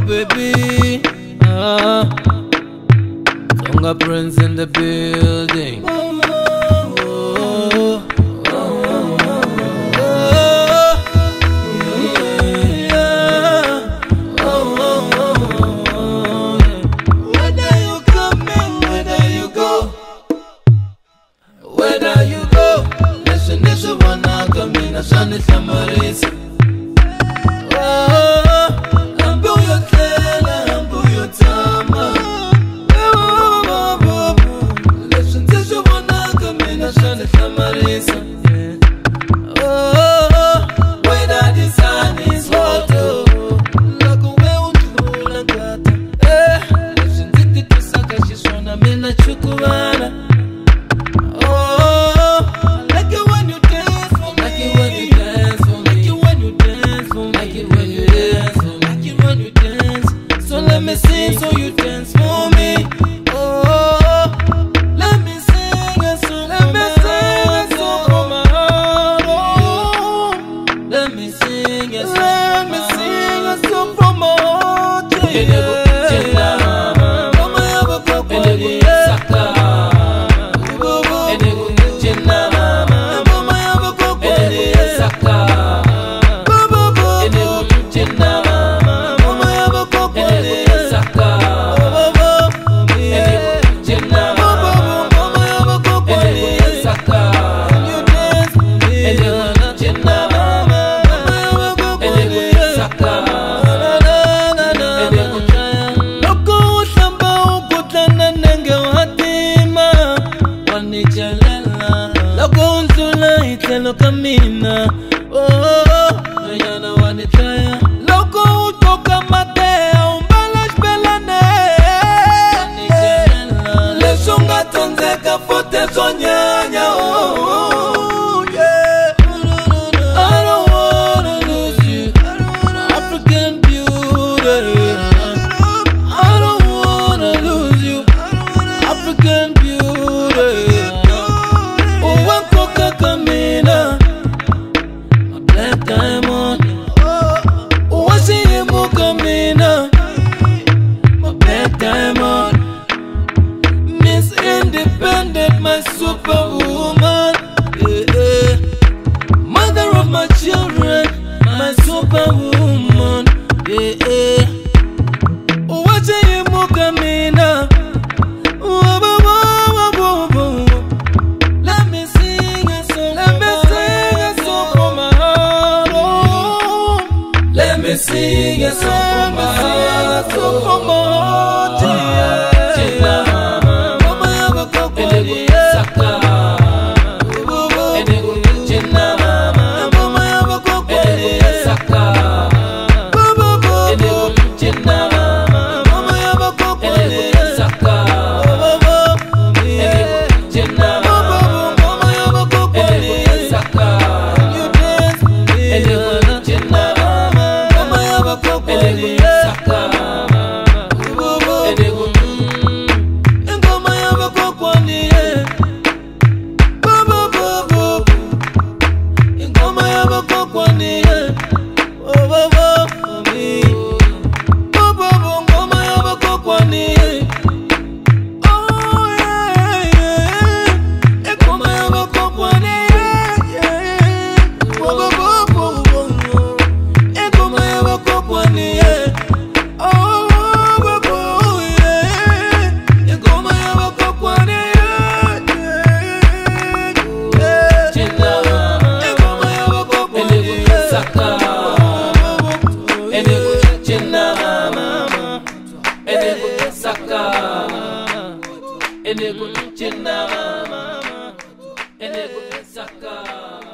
baby. Tonga Prince in the building. So you dance for me. Oh, let me sing a song. Let me sing a song from my heart. Oh, let me sing a song. Let me sing a song from my heart. Camina, oh, mañana van a traer loco toca matea un balas pelane. Le son gatos de capote soñaña, oh, yeah. I don't wanna lose you, African beauty. I don't wanna lose you, African beauty. Oh, one coca camina. Diamond, oh, I see him coming up. My black diamond, Miss Independent, my superwoman, yeah. Mother of my children, my superwoman, yeah. Oh, I see him coming up. Let me sing a song. Let me sing a song from my heart. Let me sing a song from my heart, from my heart, yeah. Mama yaba kokoni, saka. Jenna mama yaba kokoni, saka. Jenna mama yaba kokoni, saka. Jenna mama yaba kokoni, saka. You dance, Jenna. Saka.